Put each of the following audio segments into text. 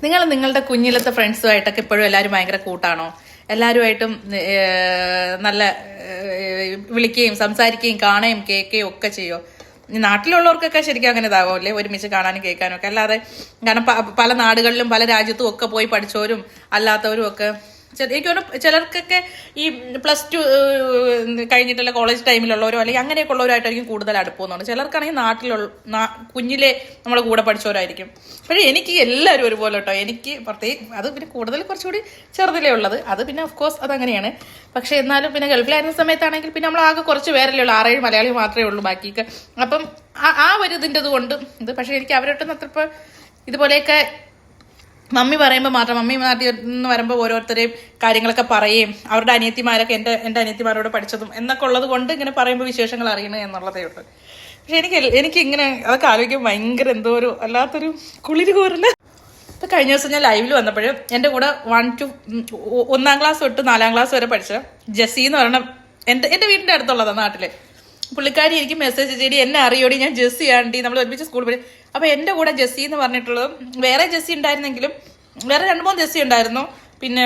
നിങ്ങൾ നിങ്ങളുടെ കുഞ്ഞിലത്തെ ഫ്രണ്ട്സുമായിട്ടൊക്കെ ഇപ്പോഴും എല്ലാവരും ഭയങ്കര കൂട്ടാണോ? എല്ലാവരുമായിട്ടും നല്ല വിളിക്കുകയും സംസാരിക്കുകയും കാണുകയും കേൾക്കുകയും ഒക്കെ ചെയ്യോ? നാട്ടിലുള്ളവർക്കൊക്കെ ശരിക്കും അങ്ങനെ ഇതാകുമല്ലേ, ഒരുമിച്ച് കാണാനും കേൾക്കാനും ഒക്കെ. അല്ലാതെ കാരണം പല നാടുകളിലും പല രാജ്യത്തും ഒക്കെ പോയി പഠിച്ചവരും അല്ലാത്തവരും ഒക്കെ എനിക്ക് തോന്നുന്നു ചിലർക്കൊക്കെ ഈ +2 കഴിഞ്ഞിട്ടുള്ള കോളേജ് ടൈമിലുള്ളവരോ അല്ലെങ്കിൽ അങ്ങനെയൊക്കെ ഉള്ളവരായിട്ടായിരിക്കും കൂടുതൽ അടുപ്പമെന്നുണ്ട്. ചിലർക്കാണെങ്കിൽ കുഞ്ഞിലെ നമ്മുടെ കൂടെ പഠിച്ചവരായിരിക്കും. പക്ഷേ എനിക്ക് എല്ലാവരും ഒരുപോലെ കേട്ടോ. എനിക്ക് പ്രത്യേകം അത് പിന്നെ കൂടുതൽ കുറച്ചുകൂടി ചെറുതിലേ ഉള്ളത്, അത് പിന്നെ ഓഫ് കോഴ്സ് അതങ്ങനെയാണ്. പക്ഷെ എന്നാലും പിന്നെ ഗൾഫിലായിരുന്ന സമയത്താണെങ്കിൽ പിന്നെ നമ്മൾ ആകെ കുറച്ച് പേരല്ലേ ഉള്ളൂ, 6-7 മലയാളി മാത്രമേ ഉള്ളൂ ബാക്കിയൊക്കെ. അപ്പം ആ ഒരു ഇതിൻ്റെ കൊണ്ട് ഇത്. പക്ഷെ എനിക്ക് അവരോട്ടൊന്നും അത്ര ഇതുപോലെയൊക്കെ മമ്മി പറയുമ്പോൾ മാത്രം, മമ്മി നാട്ടിൽ നിന്ന് വരുമ്പോൾ ഓരോരുത്തരെയും കാര്യങ്ങളൊക്കെ പറയുകയും അവരുടെ അനിയത്തിമാരൊക്കെ എൻ്റെ അനിയത്തിമാരോട് പഠിച്ചതും എന്നൊക്കെ ഉള്ളത് കൊണ്ട് ഇങ്ങനെ പറയുമ്പോൾ വിശേഷങ്ങൾ അറിയണേ എന്നുള്ളതേ ഉള്ളൂ. പക്ഷെ എനിക്ക് ഇങ്ങനെ അതൊക്കെ ആലോചിക്കുമ്പോൾ ഭയങ്കര എന്തോ ഒരു അല്ലാത്തൊരു കുളിര് കോറില്ല. ഇപ്പം കഴിഞ്ഞ ദിവസം ഞാൻ ലൈവിൽ വന്നപ്പോഴും എൻ്റെ കൂടെ 1 ക്ലാസ് തൊട്ട് 4 ക്ലാസ് വരെ പഠിച്ച ജെസ്സി എന്ന് പറയണം, എൻ്റെ വീടിൻ്റെ അടുത്തുള്ളതാണ് നാട്ടില്. പുള്ളിക്കാരി എനിക്ക് മെസ്സേജ് ചെയ്തി, എന്നെ അറിയോടി, ഞാൻ ജെസ്സി ആണ്ടി, നമ്മൾ ഒരുമിച്ച് സ്കൂളിൽ പോയി. അപ്പൊ എൻ്റെ കൂടെ ജെസ്സി എന്ന് പറഞ്ഞിട്ടുള്ളത് വേറെ ജെസ്സി ഉണ്ടായിരുന്നെങ്കിലും വേറെ 2-3 ജെസ്സി ഉണ്ടായിരുന്നു, പിന്നെ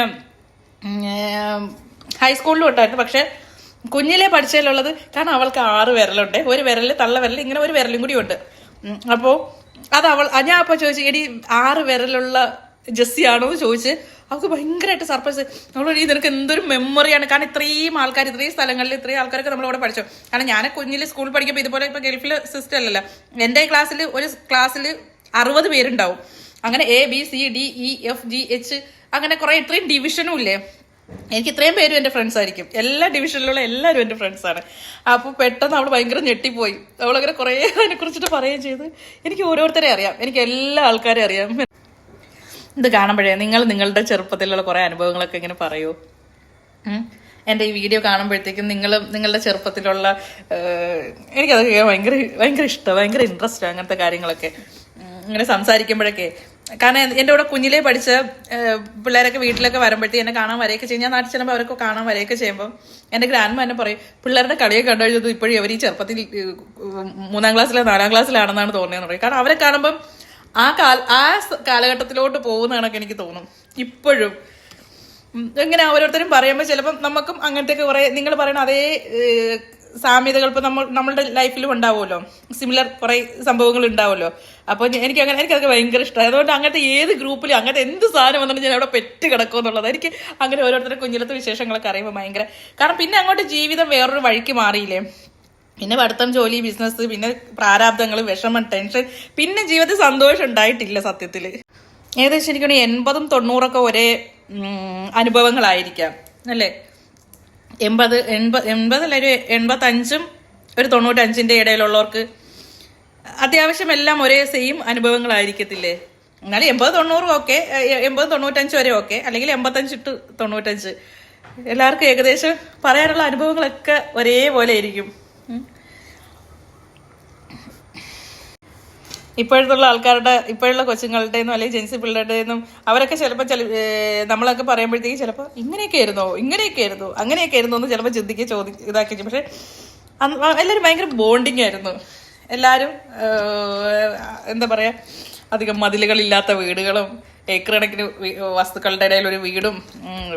ഹൈസ്കൂളിലും ഉണ്ടായിരുന്നു. പക്ഷെ കുഞ്ഞിലെ പഠിച്ചതിലുള്ളത് കാരണം അവൾക്ക് 6 വിരലുണ്ട്, ഒരു വിരല് തള്ള വിരൽ, ഇങ്ങനെ ഒരു വിരലും കൂടി ഉണ്ട്. അപ്പോൾ അത് ഞാൻ അപ്പോൾ ചോദിച്ചു, എടി 6 വിരലുള്ള ജെസ്സി ആണോ എന്ന് ചോദിച്ച് അവൾക്ക് ഭയങ്കരമായിട്ട് സർപ്രൈസ്. നമ്മൾ നിനക്ക് എന്തൊരു മെമ്മറിയാണ്, കാരണം ഇത്രയും ആൾക്കാർ, ഇത്രയും സ്ഥലങ്ങളിൽ ഇത്രയും ആൾക്കാരൊക്കെ നമ്മളിവിടെ പഠിച്ചു. കാരണം ഞാൻ കുഞ്ഞിൽ സ്കൂളിൽ പഠിക്കുമ്പോൾ ഇതുപോലെ ഇപ്പോൾ ഗൾഫിൽ സിസ്റ്റം അല്ലല്ലോ, എൻ്റെ ക്ലാസ്സിൽ ഒരു ക്ലാസ്സിൽ 60 പേരുണ്ടാവും. അങ്ങനെ ABCDEFGH അങ്ങനെ കുറേ ഇത്രയും ഡിവിഷനും ഇല്ലേ. എനിക്ക് ഇത്രയും പേരും എൻ്റെ ഫ്രണ്ട്സ് ആയിരിക്കും, എല്ലാ ഡിവിഷനിലുള്ള എല്ലാവരും എൻ്റെ ഫ്രണ്ട്സാണ്. അപ്പോൾ പെട്ടെന്ന് അവൾ ഭയങ്കര ഞെട്ടിപ്പോയി. അവളങ്ങനെ കുറേ അതിനെക്കുറിച്ചിട്ട് പറയുകയും ചെയ്ത്. എനിക്ക് ഓരോരുത്തരെ അറിയാം, എനിക്ക് എല്ലാ ആൾക്കാരെയും അറിയാം. ഇത് കാണുമ്പോഴേ നിങ്ങളുടെ ചെറുപ്പത്തിലുള്ള കുറേ അനുഭവങ്ങളൊക്കെ ഇങ്ങനെ പറയൂ. എൻ്റെ ഈ വീഡിയോ കാണുമ്പോഴത്തേക്കും നിങ്ങളുടെ ചെറുപ്പത്തിലുള്ള എനിക്കതൊക്കെ ഭയങ്കര ഇഷ്ടം, ഭയങ്കര ഇൻട്രസ്റ്റ് അങ്ങനത്തെ കാര്യങ്ങളൊക്കെ ഇങ്ങനെ സംസാരിക്കുമ്പോഴൊക്കെ. കാരണം എൻ്റെ കൂടെ കുഞ്ഞിലേ പഠിച്ച പിള്ളേരൊക്കെ വീട്ടിലൊക്കെ വരുമ്പോഴത്തേക്ക് എന്നെ കാണാൻ വരെയൊക്കെ ചെയ്യും. ഞാൻ നാട്ടിൽ ചെല്ലുമ്പോൾ അവരൊക്കെ കാണാൻ വരെയൊക്കെ ചെയ്യുമ്പോൾ എൻ്റെ ഗ്രാൻഡ്മ എന്നെ പറയും, പിള്ളേരുടെ കളിയൊക്കെ കണ്ടു കഴിഞ്ഞത് ഇപ്പോഴും അവർ ഈ ചെറുപ്പത്തിൽ 3-ാം ക്ലാസ്സിലോ 4-ാം ക്ലാസ്സിലാണെന്നാണ് തോന്നിയെന്ന് പറയും. കാരണം അവരെ കാണുമ്പം ആ കാലഘട്ടത്തിലോട്ട് പോകുന്ന കണക്ക് എനിക്ക് തോന്നും ഇപ്പോഴും. ഇങ്ങനെ ഓരോരുത്തരും പറയുമ്പോൾ ചിലപ്പം നമുക്കും അങ്ങനത്തെയൊക്കെ കുറേ നിങ്ങൾ പറയുന്ന അതേ സാമ്യതകൾ ഇപ്പം നമ്മളുടെ ലൈഫിലും ഉണ്ടാവുമല്ലോ, സിമിലർ കുറേ സംഭവങ്ങൾ ഉണ്ടാവുമല്ലോ. അപ്പോൾ എനിക്കതൊക്കെ ഭയങ്കര ഇഷ്ടമായി. അതുകൊണ്ട് അങ്ങനത്തെ ഏത് ഗ്രൂപ്പിലും അങ്ങനത്തെ എന്ത് സാധനം വന്നിട്ട് ഞാൻ അവിടെ പെറ്റ് കിടക്കുമെന്നുള്ളത് എനിക്ക് അങ്ങനെ ഓരോരുത്തരുടെ കുഞ്ഞിലത്തെ വിശേഷങ്ങളൊക്കെ അറിയുമ്പോൾ ഭയങ്കര. കാരണം പിന്നെ അങ്ങോട്ട് ജീവിതം വേറൊരു വഴിക്ക് മാറിയില്ലേ. പിന്നെ പഠിത്തം, ജോലി, ബിസിനസ്, പിന്നെ പ്രാരാബ്ദങ്ങൾ, വിഷമം, ടെൻഷൻ, പിന്നെ ജീവിതത്തിൽ സന്തോഷം ഉണ്ടായിട്ടില്ല സത്യത്തിൽ. ഏകദേശം എനിക്ക് 80-90 ഒരേ അനുഭവങ്ങളായിരിക്കാം അല്ലേ. 80 അല്ല, ഒരു 85-ഉം ഒരു 95-ന്റെ ഇടയിലുള്ളവർക്ക് അത്യാവശ്യം എല്ലാം ഒരേ സെയിം അനുഭവങ്ങളായിരിക്കത്തില്ലേ. എന്നാലും 80-90 ഓക്കെ, 80-95 വരെ ഓക്കെ, അല്ലെങ്കിൽ 85-95 എല്ലാവർക്കും ഏകദേശം പറയാനുള്ള അനുഭവങ്ങളൊക്കെ ഒരേപോലെ ആയിരിക്കും. ഇപ്പോഴത്തുള്ള ആൾക്കാരുടെ, ഇപ്പോഴുള്ള കൊച്ചുങ്ങളുടേന്നും അല്ലെങ്കിൽ ജെൻസി പിള്ളേരുടേന്നും അവരൊക്കെ ചിലപ്പോൾ നമ്മളൊക്കെ പറയുമ്പോഴത്തേക്കും ചിലപ്പോൾ ഇങ്ങനെയൊക്കെ ആയിരുന്നോ അങ്ങനെയൊക്കെ ആയിരുന്നോ എന്ന് ചിലപ്പോൾ ചിന്തിക്കുക ഇതാക്കി. പക്ഷെ എല്ലാവരും ഭയങ്കര ബോണ്ടിങ് ആയിരുന്നു. എല്ലാവരും എന്താ പറയുക, അധികം മതിലുകളില്ലാത്ത വീടുകളും ഏക്കർ കണക്കിന് വസ്തുക്കളുടെ ഇടയിൽ ഒരു വീടും,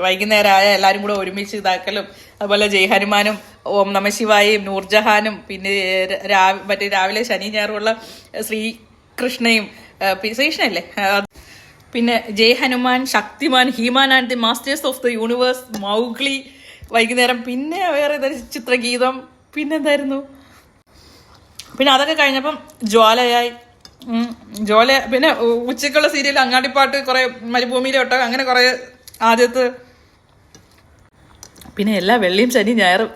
വൈകുന്നേരമായ എല്ലാവരും കൂടെ ഒരുമിച്ച് ഇതാക്കലും, അതുപോലെ ജയ് ഹനുമാനും ഓം നമ ശിവായും നൂർജഹാനും, പിന്നെ മറ്റേ രാവിലെ ശനി ഞായറുമുള്ള ശ്രീകൃഷ്ണയും, ശ്രീകൃഷ്ണല്ലേ, പിന്നെ Jai Hanuman, Shaktimaan, He-Man and the masters of the universe, Mowgli, വൈകുന്നേരം പിന്നെ വേറെ ഏതൊരു ചിത്രഗീതം, പിന്നെന്തായിരുന്നു, പിന്നെ അതൊക്കെ കഴിഞ്ഞപ്പം ജ്വാലയായി, പിന്നെ ഉച്ചക്കുള്ള സീരിയൽ അങ്ങാടിപ്പാട്ട്, കുറെ മരുഭൂമിയിലെ ഒട്ടകം, അങ്ങനെ കുറെ ആദ്യത്തെ. പിന്നെ എല്ലാ വെള്ളിയും ശനി ഞായറും,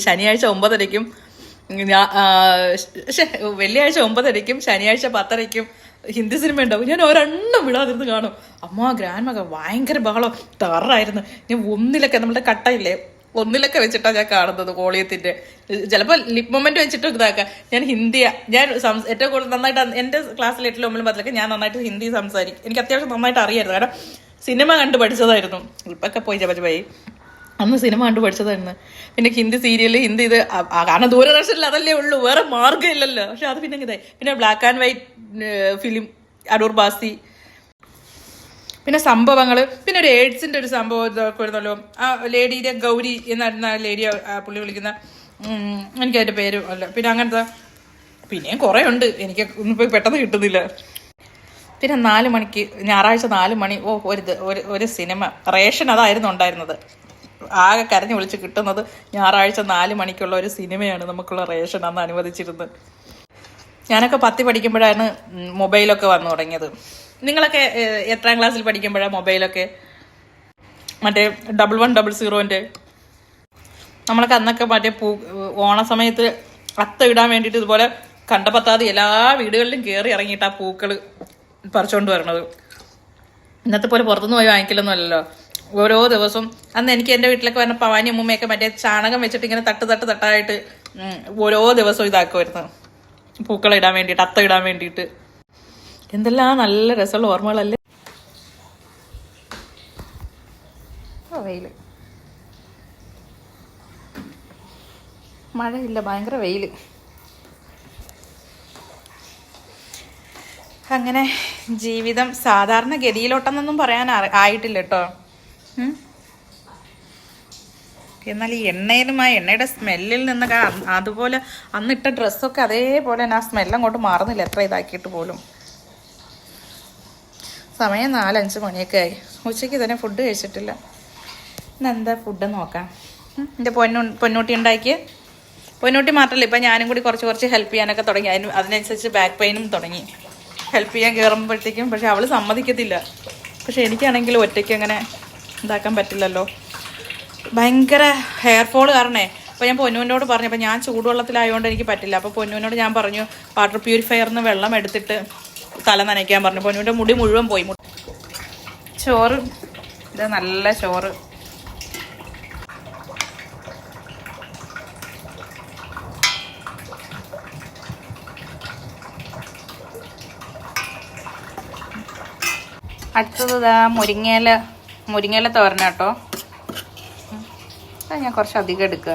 ശനിയാഴ്ച 9:30-ക്കും, വെള്ളിയാഴ്ച 9:30-ക്കും ശനിയാഴ്ച 10:30-ക്കും ഹിന്ദി സിനിമ ഉണ്ടാവും. ഞാൻ ഒരെണ്ണം വിടാതിരുന്ന് കാണും. അമ്മ ഗ്രാൻഡ്മ ഭയങ്കര ബഹളം തറായിരുന്നു. ഞാൻ ഒന്നിലൊക്കെ നമ്മുടെ കട്ടയില്ലേ, ഒന്നിലൊക്കെ വെച്ചിട്ടാണ് ഞാൻ കാണുന്നത് വോളിയത്തിന്റെ. ചിലപ്പോൾ ലിപ് മൊമെന്റ് വെച്ചിട്ട് ഇതാക്കാം. ഞാൻ ഹിന്ദിയാ, ഞാൻ ഏറ്റവും കൂടുതൽ നന്നായിട്ട് എൻ്റെ ക്ലാസ്സിൽ 8-ലും 9-ലും 10-ലൊക്കെ ഞാൻ നന്നായിട്ട് ഹിന്ദി സംസാരിക്കും. എനിക്ക് അത്യാവശ്യം നന്നായിട്ട് അറിയായിരുന്നു, കാരണം സിനിമ കണ്ട് പഠിച്ചതായിരുന്നു. ഇപ്പൊക്കെ പോയി ജപജപായി, അന്ന് സിനിമ കണ്ട് പഠിച്ചതായിരുന്നു. പിന്നെ ഹിന്ദി സീരിയൽ, ഹിന്ദി ഇത് കാരണം ദൂരദർശനിൽ അതല്ലേ ഉള്ളൂ, വേറെ മാർഗ്ഗം ഇല്ലല്ലോ. പക്ഷെ അത് പിന്നെ ഇതായി. പിന്നെ black and white film, Adoor Bhasi, പിന്നെ സംഭവങ്ങൾ, പിന്നെ ഒരു എയ്ഡ്സിന്റെ ഒരു സംഭവം ഇതൊക്കെ വരുന്നല്ലോ. ആ ലേഡിയുടെ ഗൗരി എന്നായിരുന്ന ലേഡി പുള്ളി വിളിക്കുന്ന, എനിക്കതിന്റെ പേര് അല്ല. പിന്നെ അങ്ങനത്തെ പിന്നെയും കുറേ ഉണ്ട്, എനിക്ക് ഇപ്പം പെട്ടെന്ന് കിട്ടുന്നില്ല. പിന്നെ 4 മണിക്ക് ഞായറാഴ്ച 4 മണി, ഒരു സിനിമ റേഷൻ അതായിരുന്നു ഉണ്ടായിരുന്നത്. ആകെ കരഞ്ഞു വിളിച്ച് കിട്ടുന്നത് ഞായറാഴ്ച 4 മണിക്കുള്ള ഒരു സിനിമയാണ് നമുക്കുള്ള റേഷൻ അന്ന് അനുവദിച്ചിരുന്നത്. ഞാനൊക്കെ 10 പഠിക്കുമ്പോഴാണ് മൊബൈലൊക്കെ വന്നു തുടങ്ങിയത്. നിങ്ങളൊക്കെ എത്രാം ക്ലാസ്സിൽ പഠിക്കുമ്പോഴാണ് മൊബൈലൊക്കെ? മറ്റേ 1100 നമ്മളൊക്കെ അന്നൊക്കെ മറ്റേ ഓണ സമയത്ത് അത്ത ഇടാൻ വേണ്ടിയിട്ട് ഇതുപോലെ കണ്ടപത്താതെ എല്ലാ വീടുകളിലും കയറി ഇറങ്ങിയിട്ട് ആ പൂക്കൾ പറിച്ചുകൊണ്ട് വരണത്. ഇന്നത്തെ പോലെ പുറത്തുനിന്ന് പോയി വാങ്ങിക്കലൊന്നും അല്ലല്ലോ. ഓരോ ദിവസവും അന്ന് എനിക്ക് എൻ്റെ വീട്ടിലൊക്കെ വന്ന പവാനി അമ്മൂമ്മയൊക്കെ മറ്റേ ചാണകം വെച്ചിട്ട് ഇങ്ങനെ തട്ടായിട്ട് ഓരോ ദിവസവും ഇതാക്കുമായിരുന്നു, പൂക്കളിടാൻ വേണ്ടിയിട്ട്, അത്ത ഇടാൻ വേണ്ടിയിട്ട്. എന്തെല്ലാം നല്ല രസമുള്ള ഓർമ്മകളല്ലേ. വെയില്, മഴയില്ല, ഭയങ്കര വെയില്. അങ്ങനെ ജീവിതം സാധാരണ ഗതിയിലോട്ടെന്നൊന്നും പറയാൻ ആയിട്ടില്ല കേട്ടോ. എന്നാൽ ഈ എണ്ണയുടെ സ്മെല്ലിൽ നിന്നൊക്കെ അതുപോലെ അന്നിട്ട ഡ്രസ്സൊക്കെ അതേപോലെ തന്നെ ആ സ്മെല്ല് അങ്ങോട്ട് മാറുന്നില്ല, എത്ര ഇതാക്കിയിട്ട് പോലും. സമയം 4-5 മണിയൊക്കെ ആയി. ഉച്ചയ്ക്ക് തന്നെ ഫുഡ് കഴിച്ചിട്ടില്ല. ഇന്നെന്താ ഫുഡ് നോക്കാം. എൻ്റെ പൊന്നൂട്ടി ഉണ്ടാക്കിയ പൊന്നൂട്ടി മാത്രമല്ല, ഇപ്പം ഞാനും കൂടി കുറച്ച് ഹെൽപ്പ് ചെയ്യാനൊക്കെ തുടങ്ങി. അതിനനുസരിച്ച് ബാക്ക് പെയിനും തുടങ്ങി. ഹെൽപ്പ് ചെയ്യാൻ കയറുമ്പോഴത്തേക്കും പക്ഷെ അവൾ സമ്മതിക്കത്തില്ല. പക്ഷെ എനിക്കാണെങ്കിൽ ഒറ്റയ്ക്ക് അങ്ങനെ ഇതാക്കാൻ പറ്റില്ലല്ലോ, ഭയങ്കര ഹെയർ ഫോൾ കാരണേ. അപ്പോൾ ഞാൻ പൊന്നൂനോട് പറഞ്ഞു, അപ്പോൾ ഞാൻ ചൂടുവെള്ളത്തിലായതുകൊണ്ട് എനിക്ക് പറ്റില്ല. അപ്പോൾ പൊന്നൂനോട് ഞാൻ പറഞ്ഞു വാട്ടർ പ്യൂരിഫയറിന് വെള്ളം എടുത്തിട്ട് തല നനയ്ക്കാൻ പറഞ്ഞു. പൊന്നൂൻ്റെ മുടി മുഴുവൻ പോയി. ചോറ്, ഇത് നല്ല ചോറ്. അടുത്തത് മുരിങ്ങയില തോരന കേട്ടോ. അത് ഞാൻ കുറച്ച് അധികം എടുക്കുക.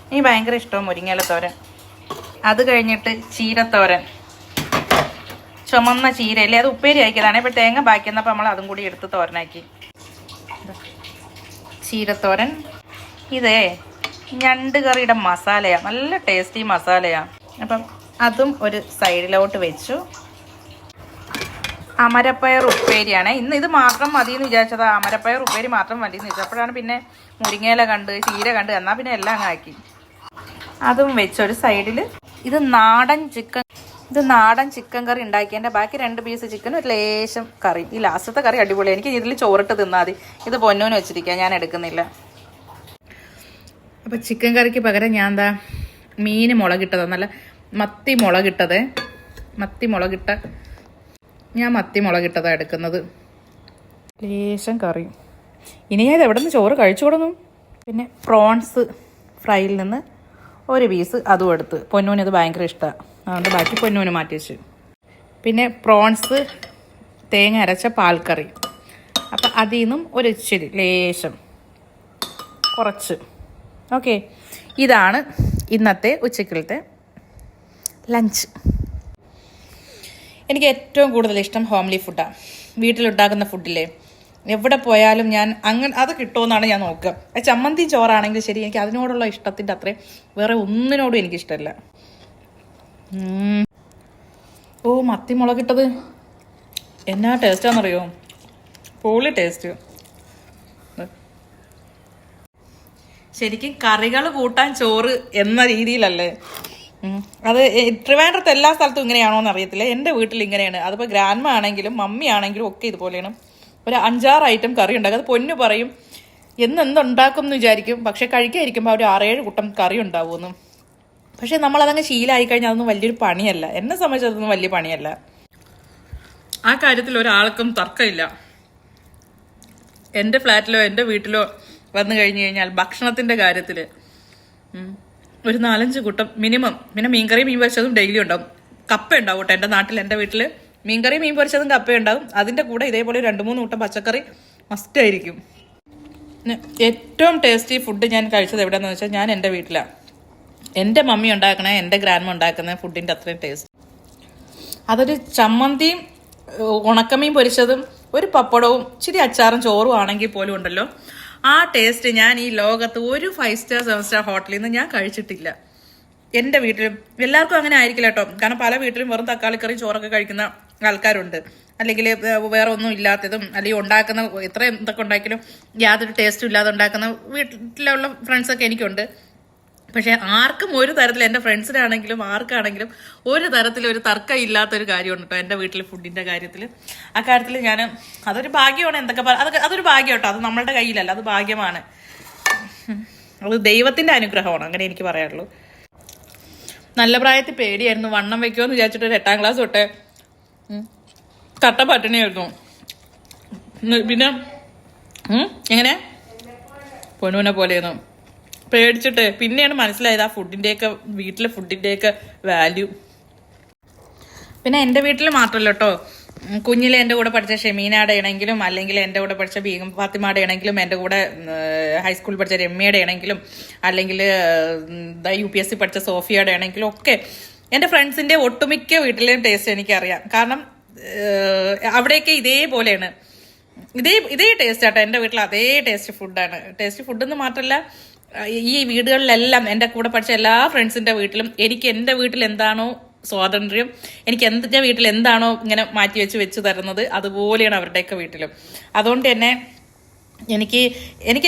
എനിക്ക് ഭയങ്കര ഇഷ്ടമാണ് മുരിങ്ങയില തോരൻ. അത് കഴിഞ്ഞിട്ട് ചീരത്തോരൻ, ചുമന്ന ചീരയില്ലേ, അത് ഉപ്പേരി ആക്കിയതാണ്. ഇപ്പോൾ തേങ്ങ ബാക്കി വന്നപ്പോൾ നമ്മൾ അതും കൂടി എടുത്ത് തോരനാക്കി. ചീരത്തോരൻ. ഇതേ ഞണ്ട് കറിയുടെ മസാലയാണ്, നല്ല ടേസ്റ്റി മസാലയാണ്. അപ്പം അതും ഒരു സൈഡിലോട്ട് വെച്ചു. അമരപ്പയർ ഉപ്പേരിയാണ് ഇന്ന്. ഇത് മാത്രം മതി എന്ന് വിചാരിച്ചത്, അമരപ്പയർ ഉപ്പേരി മാത്രം മതി എന്ന് വെച്ചപ്പോഴാണ് പിന്നെ മുരിങ്ങയില കണ്ട്, ചീര കണ്ട്, എന്നാൽ പിന്നെ എല്ലാം ആക്കി. അതും വെച്ചൊരു സൈഡിൽ. ഇത് നാടൻ ചിക്കൻ കറി ഉണ്ടാക്കിയതിൻ്റെ ബാക്കി 2 പീസ് ചിക്കനും ഒരു ലേശം കറി. ഈ ലാസ്റ്റത്തെ കറി അടിപൊളി. എനിക്ക് ഇതിൽ ചോറിട്ട് തിന്നാൽ മതി. ഇത് പൊന്നൂന് വെച്ചിരിക്കുക, ഞാൻ എടുക്കുന്നില്ല. അപ്പോൾ ചിക്കൻ കറിക്ക് പകരം ഞാൻ എന്താ മീൻ മുളകിട്ടത്, നല്ല മത്തി മുളകിട്ടത്, ഞാൻ മത്തി മുളകിട്ടതാണ് എടുക്കുന്നത്. ലേശം കറി. ഇനി ഞാൻ എവിടെ നിന്ന് ചോറ് കഴിച്ചു തുടങ്ങും. പിന്നെ പ്രോൺസ് ഫ്രൈയിൽ നിന്ന് ഒരു പീസ് അതും എടുത്ത്. പൊന്നൂന് ഇത് ഭയങ്കര ഇഷ്ടമാണ്, അതുകൊണ്ട് ബാക്കി പൊന്നൂന് മാറ്റി വെച്ചു. പിന്നെ പ്രോൺസ് തേങ്ങ അരച്ച പാൽക്കറി. അപ്പം അതിൽ നിന്നും ഒരു ഇച്ചിരി ലേശം കുറച്ച്. ഓക്കെ, ഇതാണ് ഇന്നത്തെ ഉച്ചക്കലത്തെ ലഞ്ച്. എനിക്ക് ഏറ്റവും കൂടുതൽ ഇഷ്ടം ഹോംലി ഫുഡാണ്. വീട്ടിലുണ്ടാക്കുന്ന ഫുഡില്ലേ, എവിടെ പോയാലും ഞാൻ അത് കിട്ടുമെന്നാണ് ഞാൻ നോക്കുക. ചമ്മന്തി ചോറാണെങ്കിൽ ശരി, എനിക്ക് അതിനോടുള്ള ഇഷ്ടത്തിൻ്റെ അത്രയും വേറെ ഒന്നിനോടും എനിക്കിഷ്ടമല്ല. മത്തി മുളകിട്ടത് എന്നാ ടേസ്റ്റാണെന്നറിയോ, പൊളി ടേസ്റ്റ്. ശരിക്കും കറികൾ കൂട്ടാൻ ചോറ് എന്ന രീതിയിലല്ലേ. അത് ട്രിവാൻഡ്രത്ത് എല്ലാ സ്ഥലത്തും ഇങ്ങനെയാണോ എന്ന് അറിയത്തില്ല. എൻ്റെ വീട്ടിൽ ഇങ്ങനെയാണ്. അതിപ്പോൾ ഗ്രാൻഡ്മ ആണെങ്കിലും മമ്മി ആണെങ്കിലും ഒക്കെ ഇതുപോലെയാണ്. ഒരു 5-6 ഐറ്റം കറി ഉണ്ടാക്കും. അത് പൊന്നു പറയും എന്തുണ്ടാക്കും എന്ന് വിചാരിക്കും, പക്ഷെ കഴിക്കാതിരിക്കുമ്പോൾ ഒരു 6-7 കൂട്ടം കറി ഉണ്ടാവുമെന്ന്. പക്ഷെ നമ്മളതങ്ങ് ശീലമായി കഴിഞ്ഞാൽ അതൊന്നും വലിയൊരു പണിയല്ല. എന്നെ സംബന്ധിച്ചതൊന്നും വലിയ പണിയല്ല. ആ കാര്യത്തിൽ ഒരാൾക്കും തർക്കമില്ല. എൻ്റെ ഫ്ലാറ്റിലോ എൻ്റെ വീട്ടിലോ വന്നു കഴിഞ്ഞു കഴിഞ്ഞാൽ ഭക്ഷണത്തിൻ്റെ കാര്യത്തിൽ ഒരു 4-5 കൂട്ടം മിനിമം. പിന്നെ മീൻകറി മീൻ പൊരിച്ചതും ഡെയിലി ഉണ്ടാവും. കപ്പ ഉണ്ടാവും കേട്ടോ. എൻ്റെ നാട്ടിൽ എൻ്റെ വീട്ടിൽ മീൻകറി മീൻ പൊരിച്ചതും കപ്പ ഉണ്ടാവും. അതിൻ്റെ കൂടെ ഇതേപോലെ 2-3 കൂട്ടം പച്ചക്കറി മസ്റ്റായിരിക്കും. ഏറ്റവും ടേസ്റ്റി ഫുഡ് ഞാൻ കഴിച്ചത് എവിടെയാണെന്ന് വെച്ചാൽ ഞാൻ എൻ്റെ വീട്ടിലാണ്. എൻ്റെ മമ്മി ഉണ്ടാക്കണേ, എൻ്റെ ഗ്രാൻഡ്മ ഉണ്ടാക്കുന്ന ഫുഡിൻ്റെ അത്രയും ടേസ്റ്റ്. അതൊരു ചമ്മന്തിയും ഉണക്കമീൻ പൊരിച്ചതും ഒരു പപ്പടവും ഇച്ചിരി അച്ചാറും ചോറും ആണെങ്കിൽ പോലും ഉണ്ടല്ലോ, ആ ടേസ്റ്റ് ഞാൻ ഈ ലോകത്ത് ഒരു 5 സ്റ്റാർ 7 സ്റ്റാർ ഹോട്ടലിൽ നിന്ന് ഞാൻ കഴിച്ചിട്ടില്ല. എൻ്റെ വീട്ടിലും എല്ലാവർക്കും അങ്ങനെ ആയിരിക്കില്ല കേട്ടോ. കാരണം പല വീട്ടിലും വെറും തക്കാളിക്കറി ചോറൊക്കെ കഴിക്കുന്ന ആൾക്കാരുണ്ട്, അല്ലെങ്കിൽ വേറെ ഒന്നും ഇല്ലാത്തതും, അല്ലെങ്കിൽ ഉണ്ടാക്കുന്ന എത്ര എന്തൊക്കെ ഉണ്ടാക്കിയാലും യാതൊരു ടേസ്റ്റും ഇല്ലാതെ ഉണ്ടാക്കുന്ന വീട്ടിലുള്ള ഫ്രണ്ട്സൊക്കെ എനിക്കുണ്ട്. പക്ഷെ ആർക്കും ഒരു തരത്തിൽ, എൻ്റെ ഫ്രണ്ട്സിനാണെങ്കിലും ആർക്കാണെങ്കിലും ഒരു തരത്തിൽ ഒരു തർക്കം ഇല്ലാത്തൊരു കാര്യമുണ്ട് കേട്ടോ എൻ്റെ വീട്ടിൽ ഫുഡിൻ്റെ കാര്യത്തിൽ. ആ കാര്യത്തിൽ ഞാൻ അതൊരു ഭാഗ്യമാണ്. എന്തൊക്കെ അതൊരു ഭാഗ്യം കേട്ടോ. അത് നമ്മളുടെ കയ്യിലല്ല, അത് ഭാഗ്യമാണ്. അത് ദൈവത്തിൻ്റെ അനുഗ്രഹമാണ്, അങ്ങനെ എനിക്ക് പറയാനുള്ളൂ. നല്ല പ്രായത്തിൽ പേടിയായിരുന്നു. വണ്ണം വെക്കുമെന്ന് വിചാരിച്ചിട്ട് ഒരു 8ാം ക്ലാസ് തൊട്ടേ കട്ട പട്ടിണിയായിരുന്നു. പിന്നെ എങ്ങനെ പൊന്നുവിനെ പോലെയായിരുന്നു പേടിച്ചിട്ട്. പിന്നെയാണ് മനസ്സിലായത് ആ ഫുഡിൻ്റെയൊക്കെ, വീട്ടിലെ ഫുഡിൻ്റെയൊക്കെ വാല്യൂ. പിന്നെ എൻ്റെ വീട്ടിൽ മാത്രമല്ല കേട്ടോ, കുഞ്ഞിലെ എൻ്റെ കൂടെ പഠിച്ച ഷെമീനയുടെ ആണെങ്കിലും, അല്ലെങ്കിൽ എൻ്റെ കൂടെ പഠിച്ച ബീഗം ഫാത്തിമയുടെ ആണെങ്കിലും, എൻ്റെ കൂടെ ഹൈസ്കൂളിൽ പഠിച്ച രമ്യയുടെ ആണെങ്കിലും, അല്ലെങ്കിൽ UPSC പഠിച്ച സോഫിയയുടെ ആണെങ്കിലും ഒക്കെ എൻ്റെ ഫ്രണ്ട്സിൻ്റെ ഒട്ടുമിക്ക വീട്ടിലെയും ടേസ്റ്റ് എനിക്കറിയാം. കാരണം അവിടെയൊക്കെ ഇതേപോലെയാണ്, ഇതേ ടേസ്റ്റ് ആട്ടോ. എൻ്റെ വീട്ടിൽ അതേ ടേസ്റ്റ് ഫുഡാണ്. ടേസ്റ്റ് ഫുഡെന്ന് മാത്രമല്ല, ഈ വീടുകളിലെല്ലാം എൻ്റെ കൂടെ പഠിച്ച എല്ലാ ഫ്രണ്ട്സിൻ്റെ വീട്ടിലും എനിക്ക് എൻ്റെ വീട്ടിൽ എന്താണോ സ്വാതന്ത്ര്യം, എനിക്ക് എൻ്റെ വീട്ടിൽ എന്താണോ ഇങ്ങനെ മാറ്റി വെച്ച് തരുന്നത്, അതുപോലെയാണ് അവരുടെയൊക്കെ വീട്ടിലും. അതുകൊണ്ട് തന്നെ എനിക്ക്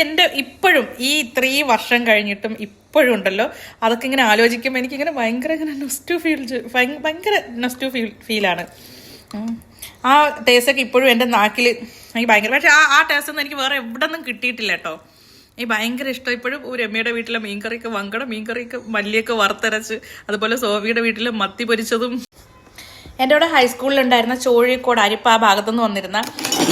എൻ്റെ ഇപ്പോഴും ഈ 3 വർഷം കഴിഞ്ഞിട്ടും ഇപ്പോഴും ഉണ്ടല്ലോ, അതൊക്കെ ഇങ്ങനെ ആലോചിക്കുമ്പോൾ എനിക്കിങ്ങനെ ഭയങ്കര നെസ്റ്റു ഫീലാണ്. ആ ടേസ്റ്റൊക്കെ ഇപ്പോഴും എൻ്റെ നാക്കിൽ എനിക്ക് ഭയങ്കര, പക്ഷെ ആ ടേസ്റ്റ് ഒന്നും എനിക്ക് വേറെ എവിടെ നിന്നും കിട്ടിയിട്ടില്ല കേട്ടോ. എനിക്ക് ഭയങ്കര ഇഷ്ടം ഇപ്പോഴും രമ്യയുടെ വീട്ടിലെ മീൻകറിയൊക്കെ, വങ്കട മീൻകറിയൊക്കെ മല്ലിയൊക്കെ വറുത്തരച്ച്, അതുപോലെ സോഫിയുടെ വീട്ടിലെ മത്തി പൊരിച്ചതും. എൻ്റെ കൂടെ ഹൈസ്കൂളിലുണ്ടായിരുന്ന ചോഴിക്കോട് അരിപ്പ ആ ഭാഗത്തുനിന്ന് വന്നിരുന്ന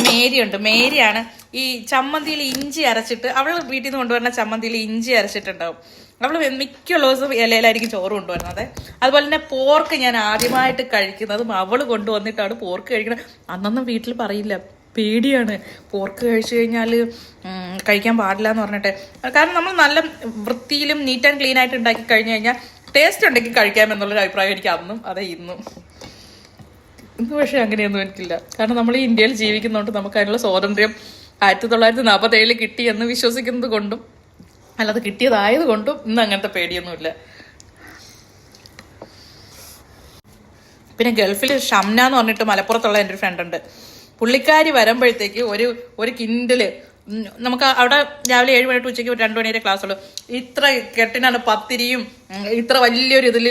മേരിയുണ്ട്. മേരിയാണ് ഈ ചമ്മന്തിയിൽ ഇഞ്ചി അരച്ചിട്ട്, അവൾ വീട്ടിൽ നിന്ന് കൊണ്ടുവരുന്ന ചമ്മന്തിയിൽ ഇഞ്ചി അരച്ചിട്ടുണ്ടാവും. അവൾ മിക്കുള്ള ദിവസം ഇലയിലായിരിക്കും ചോറ് കൊണ്ടുവരുന്നത്. അതുപോലെ തന്നെ പോർക്ക് ഞാൻ ആദ്യമായിട്ട് കഴിക്കുന്നതും അവൾ കൊണ്ടുവന്നിട്ടാണ് പോർക്ക് കഴിക്കുന്നത്. അന്നൊന്നും വീട്ടിൽ പറയില്ല, പേടിയാണ് പോർക്ക് കഴിച്ചു കഴിഞ്ഞാൽ കഴിക്കാൻ പാടില്ല എന്ന് പറഞ്ഞിട്ട്. കാരണം നമ്മൾ നല്ല വൃത്തിയിലും നീറ്റ് ആൻഡ് ക്ലീൻ ആയിട്ട് ഉണ്ടാക്കി കഴിഞ്ഞു കഴിഞ്ഞാൽ ടേസ്റ്റ് ഉണ്ടെങ്കിൽ കഴിക്കാമെന്നുള്ളൊരു അഭിപ്രായം എനിക്ക് അന്നും അതെ ഇന്നും. ഇന്ന് പക്ഷേ അങ്ങനെയൊന്നും എനിക്കില്ല. കാരണം നമ്മൾ ഈ ഇന്ത്യയിൽ ജീവിക്കുന്നതുകൊണ്ട് നമുക്ക് അതിനുള്ള സ്വാതന്ത്ര്യം 1947 കിട്ടി എന്ന് വിശ്വസിക്കുന്നത് കൊണ്ടും അല്ലാതെ കിട്ടിയതായത് കൊണ്ടും ഇന്ന് അങ്ങനത്തെ പേടിയൊന്നുമില്ല. പിന്നെ ഗൾഫിൽ ഷംന എന്ന് പറഞ്ഞിട്ട് മലപ്പുറത്തുള്ള എൻ്റെ ഒരു ഫ്രണ്ട് ഉണ്ട്. പുള്ളിക്കാരി വരുമ്പോഴത്തേക്ക് ഒരു കിൻഡില് നമുക്ക് അവിടെ രാവിലെ 7 മണി തൊട്ട് ഉച്ചയ്ക്ക് 2 മണി വരെ ക്ലാസ് ഉള്ളു. ഇത്ര കെട്ടിനാണ് പത്തിരിയും ഇത്ര വലിയൊരു ഇതിൽ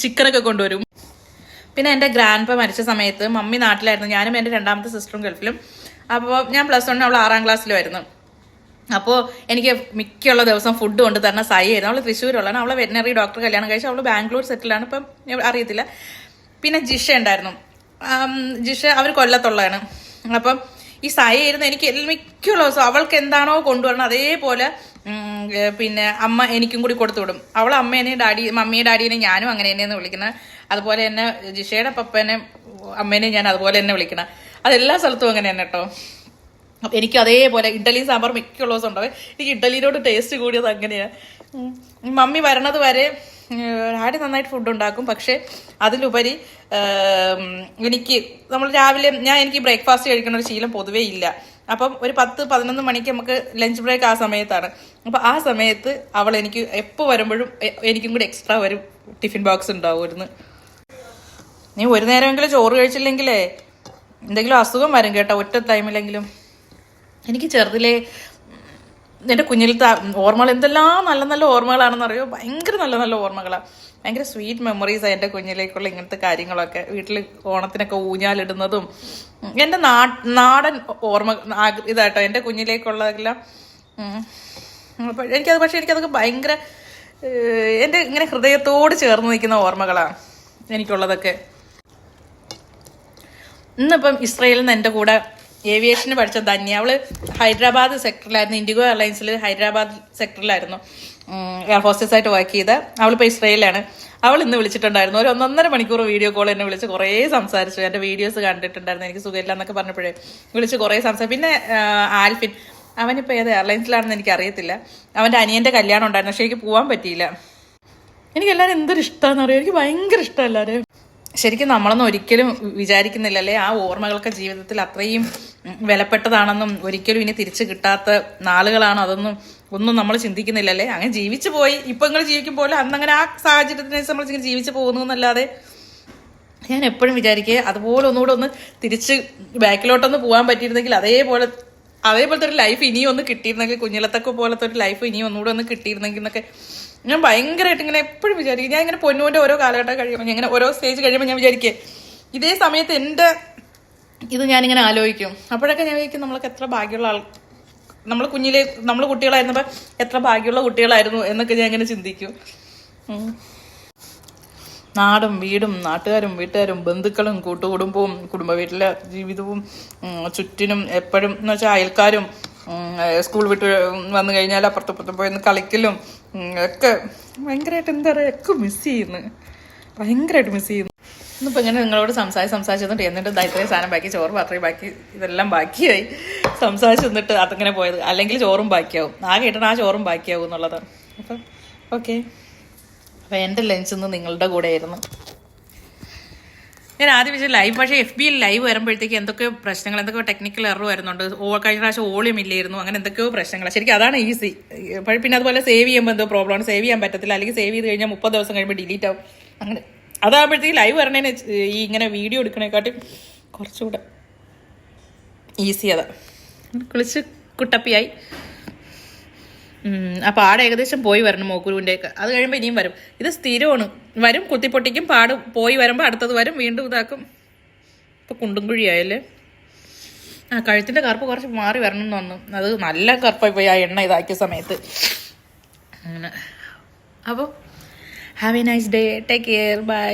ചിക്കനൊക്കെ കൊണ്ടുവരും. പിന്നെ എൻ്റെ ഗ്രാൻഡ്പ മരിച്ച സമയത്ത് മമ്മി നാട്ടിലായിരുന്നു, ഞാനും എൻ്റെ 2ാമത്തെ സിസ്റ്ററും ഗൾഫിലും. അപ്പോൾ ഞാൻ +1, അവൾ 6ാം ക്ലാസ്സിലുമായിരുന്നു. അപ്പോൾ എനിക്ക് മിക്കുള്ള ദിവസം ഫുഡ് കൊണ്ട് തരുന്ന സായി ആയിരുന്നു. അവൾ തൃശ്ശൂരുള്ളതാണ്. അവളെ വെറ്റിനറി ഡോക്ടർ കല്യാണം കഴിച്ചു, അവൾ ബാംഗ്ലൂർ സെറ്റിലാണ്, ഇപ്പം അറിയത്തില്ല. പിന്നെ ജിഷ ഉണ്ടായിരുന്നു. ജിഷ അവർ കൊല്ലത്തുള്ളതാണ്. അപ്പം ഈ സായി ആയിരുന്നു എനിക്ക് മിക്കുള്ള ദിവസം അവൾക്ക് എന്താണോ കൊണ്ടുവരണം അതേപോലെ പിന്നെ അമ്മ എനിക്കും കൂടി കൊടുത്തു വിടും. അവൾ അമ്മേനെയും മമ്മിയെ ഡാഡിയെ ഞാനും അങ്ങനെ തന്നെയെന്ന് വിളിക്കുന്നത്. അതുപോലെ തന്നെ ജിഷയുടെ പപ്പനെ അമ്മേനെയും ഞാൻ അതുപോലെ തന്നെ വിളിക്കണം. അതെല്ലാ സ്ഥലത്തും അങ്ങനെ തന്നെ കേട്ടോ. അപ്പം എനിക്ക് അതേപോലെ ഇഡ്ഡലി സാമ്പാർ മിക്കുള്ള ദിവസം ഉണ്ടാവും. എനിക്ക് ഇഡ്ഡലിനോട് ടേസ്റ്റ് കൂടിയത് അങ്ങനെയാണ്. മമ്മി വരണത് വരെ ഡാഡി നന്നായിട്ട് ഫുഡ് ഉണ്ടാക്കും. പക്ഷെ അതിലുപരി എനിക്ക് നമ്മൾ രാവിലെ എനിക്ക് ബ്രേക്ക്ഫാസ്റ്റ് കഴിക്കുന്ന ഒരു ശീലം പൊതുവേ ഇല്ല. അപ്പം ഒരു 10-11 മണിക്ക് നമുക്ക് ലഞ്ച് ബ്രേക്ക് ആ സമയത്താണ്. അപ്പം ആ സമയത്ത് അവൾ എനിക്ക് എപ്പോൾ വരുമ്പോഴും എനിക്കും കൂടി എക്സ്ട്രാ ഒരു ടിഫിൻ ബോക്സ് ഉണ്ടാവുമായിരുന്നു. നീ ഒരു നേരമെങ്കിലും ചോറ് കഴിച്ചില്ലെങ്കിലേ എന്തെങ്കിലും അസുഖം വരും കേട്ടോ, ഒറ്റ ടൈമിലെങ്കിലും. എനിക്ക് ചെറുതിലെ എൻ്റെ കുഞ്ഞിലത്തെ ഓർമ്മകൾ എന്തെല്ലാം നല്ല നല്ല ഓർമ്മകളാണെന്നറിയോ. ഭയങ്കര നല്ല നല്ല ഓർമ്മകളാണ്, ഭയങ്കര സ്വീറ്റ് മെമ്മറീസാണ് എൻ്റെ കുഞ്ഞിലേക്കുള്ള ഇങ്ങനത്തെ കാര്യങ്ങളൊക്കെ. വീട്ടിൽ ഓണത്തിനൊക്കെ ഊഞ്ഞാലിടുന്നതും എൻ്റെ നാടൻ ഓർമ്മ ഇതാട്ടോ എൻ്റെ കുഞ്ഞിലേക്കുള്ളതെല്ലാം. എനിക്കതൊക്കെ ഭയങ്കര എൻ്റെ ഇങ്ങനെ ഹൃദയത്തോട് ചേർന്ന് നിൽക്കുന്ന ഓർമ്മകളാണ് എനിക്കുള്ളതൊക്കെ. ഇന്നിപ്പം ഇസ്രയേലിൽ നിന്ന് എൻ്റെ കൂടെ ഏവിയേഷന് പഠിച്ച ധന്യ, അവള് ഹൈദരാബാദ് സെക്ടറിലായിരുന്നു, ഇൻഡിഗോ എയർലൈൻസിൽ ഹൈദരാബാദ് സെക്ടറിലായിരുന്നു എയർ ഹോസ്റ്റസ് ആയിട്ട് വർക്ക് ചെയ്ത്. അവളിപ്പോൾ ഇസ്രയേലാണ്. അവൾ ഇന്ന് വിളിച്ചിട്ടുണ്ടായിരുന്നു. ഒരു 1.5 മണിക്കൂർ വീഡിയോ കോൾ എന്നെ വിളിച്ച് കുറേ സംസാരിച്ചു. എൻ്റെ വീഡിയോസ് കണ്ടിട്ടുണ്ടായിരുന്നു, എനിക്ക് സുഖമില്ല എന്നൊക്കെ പറഞ്ഞപ്പോഴേ വിളിച്ച് കുറേ സംസാരിച്ചു. പിന്നെ ആൽഫിൻ, അവനിപ്പോൾ ഏത് എയർലൈൻസിലാണെന്ന് എനിക്ക് അറിയത്തില്ല. അവൻ്റെ അനിയൻ്റെ കല്യാണം ഉണ്ടായിരുന്നു, പക്ഷേ എനിക്ക് പോകാൻ പറ്റിയില്ല. എനിക്ക് എല്ലാവരും എന്തൊരു ഇഷ്ടമാണെന്ന് അറിയാം, എനിക്ക് ഭയങ്കര ഇഷ്ടം എല്ലാവരും. ശരിക്കും നമ്മളൊന്നും ഒരിക്കലും വിചാരിക്കുന്നില്ലല്ലേ ആ ഓർമ്മകളൊക്കെ ജീവിതത്തിൽ അത്രയും വിലപ്പെട്ടതാണെന്നും ഒരിക്കലും ഇനി തിരിച്ചു കിട്ടാത്ത നാളുകളാണോ അതൊന്നും ഒന്നും നമ്മൾ ചിന്തിക്കുന്നില്ലല്ലേ. അങ്ങനെ ജീവിച്ചു പോയി. ഇപ്പൊ നിങ്ങൾ ജീവിക്കും പോലെ അന്നങ്ങനെ ആ സാഹചര്യത്തിനനുസരിച്ച് നമ്മൾ ജീവിച്ചു പോകുന്നു എന്നല്ലാതെ ഞാൻ എപ്പോഴും വിചാരിക്കുക അതുപോലെ ഒന്നുകൂടെ ഒന്ന് തിരിച്ച് ബാക്കിലോട്ടൊന്ന് പോകാൻ പറ്റിയിരുന്നെങ്കിൽ അതേപോലത്തെ ഒരു ലൈഫ് ഇനിയും ഒന്ന് കിട്ടിയിരുന്നെങ്കിൽ, കുഞ്ഞിലത്തൊക്കെ പോലത്തെ ഒരു ലൈഫ് ഇനിയും ഒന്നുകൂടെ ഒന്ന് കിട്ടിയിരുന്നെങ്കിൽ എന്നൊക്കെ ഞാൻ ഭയങ്കരമായിട്ട് ഇങ്ങനെ എപ്പോഴും വിചാരിക്കും. ഞാൻ ഇങ്ങനെ പൊന്നുവിൻ്റെ ഓരോ കാലഘട്ടം കഴിയുമ്പോൾ ഇങ്ങനെ ഓരോ സ്റ്റേജ് കഴിയുമ്പോൾ ഞാൻ വിചാരിക്കേ ഇതേ സമയത്ത് എൻ്റെ ഇത് ഞാനിങ്ങനെ ആലോചിക്കും. അപ്പോഴൊക്കെ ഞാൻ വിചാരിക്കും നമ്മളൊക്കെ എത്ര ഭാഗ്യമുള്ള നമ്മൾ കുട്ടികളായിരുന്നപ്പോൾ എത്ര ഭാഗ്യമുള്ള കുട്ടികളായിരുന്നു എന്നൊക്കെ ഞാൻ ഇങ്ങനെ ചിന്തിക്കും. നാടും വീടും നാട്ടുകാരും വീട്ടുകാരും ബന്ധുക്കളും കൂട്ടുകുടുംബവും കുടുംബ വീട്ടിലെ ജീവിതവും ചുറ്റിനും എപ്പോഴും എന്ന് വെച്ചാൽ അയൽക്കാരും സ്കൂൾ വിട്ട് വന്നു കഴിഞ്ഞാൽ അപ്പുറത്തപ്പുറത്ത് പോയി കളിക്കലും ഒക്കെ ഭയങ്കരമായിട്ട് എന്താ പറയുക ഒക്കെ മിസ് ചെയ്യുന്നു, ഭയങ്കരമായിട്ട് മിസ് ചെയ്യുന്നു. ഇന്നിപ്പോൾ ഇങ്ങനെ നിങ്ങളോട് സംസാരിച്ചിട്ട് എന്നിട്ട് ഇത്രയും സാധനം ബാക്കി, ചോറ് മാത്രമേ ബാക്കി, ഇതെല്ലാം ബാക്കിയായി സംസാരിച്ച് നിന്നിട്ട് അതിങ്ങനെ പോയത്. അല്ലെങ്കിൽ ചോറും ബാക്കിയാവും, ആകെ ഇട്ടിട്ട് ആ ചോറും ബാക്കിയാവും എന്നുള്ളതാണ്. അപ്പം ഓക്കെ, അപ്പോൾ എൻ്റെ ലഞ്ച് ഇന്ന് നിങ്ങളുടെ കൂടെ ആയിരുന്നു. ഞാൻ ആദ്യം വെച്ചാൽ ലൈവ്, പക്ഷേ FB ലൈവ് വരുമ്പോഴത്തേക്ക് എന്തൊക്കെയോ പ്രശ്നങ്ങൾ, എന്തൊക്കെയോ ടെക്നിക്കൽ എറർ വരുന്നുണ്ട്. കഴിഞ്ഞ പ്രാവശ്യം വോളിയം ഇല്ലായിരുന്നു, അങ്ങനെ എന്തൊക്കെയോ പ്രശ്നങ്ങൾ. ശരിക്കും അതാണ് ഈസി. പിന്നെ അതുപോലെ സേവ് ചെയ്യുമ്പോൾ എന്തോ പ്രോബ്ലമാണ്, സേവ് ചെയ്യാൻ പറ്റത്തില്ല. അല്ലെങ്കിൽ സേവ് ചെയ്ത് കഴിഞ്ഞാൽ 30 ദിവസം കഴിയുമ്പോൾ ഡിലീറ്റ് ആവും. അങ്ങനെ അതാകുമ്പോഴത്തേക്ക് ലൈവ് വരണേന് ഈ ഇങ്ങനെ വീഡിയോ എടുക്കണേക്കാട്ടും കുറച്ചുകൂടെ ഈസി. അതാ കുളിച്ച് കുട്ടപ്പിയായി. അപ്പോൾ ആടെ ഏകദേശം പോയി വരണം മോക്കുരുവിൻ്റെയൊക്കെ. അത് കഴിയുമ്പോൾ ഇനിയും വരും. ഇത് സ്ഥിരമാണ്, വരും കുത്തിപ്പൊട്ടിക്കും, പാട് പോയി വരുമ്പോൾ അടുത്തത് വരും, വീണ്ടും ഇതാക്കും. ഇപ്പോൾ കുണ്ടും കുഴിയായല്ലേ. കഴുത്തിൻ്റെ കറുപ്പ് കുറച്ച് മാറി വരണം എന്ന് വന്നു. അത് നല്ല കറുപ്പായി പോയി ആ എണ്ണ ഇതാക്കിയ സമയത്ത്. അങ്ങനെ അപ്പോൾ have a nice day, take care, by.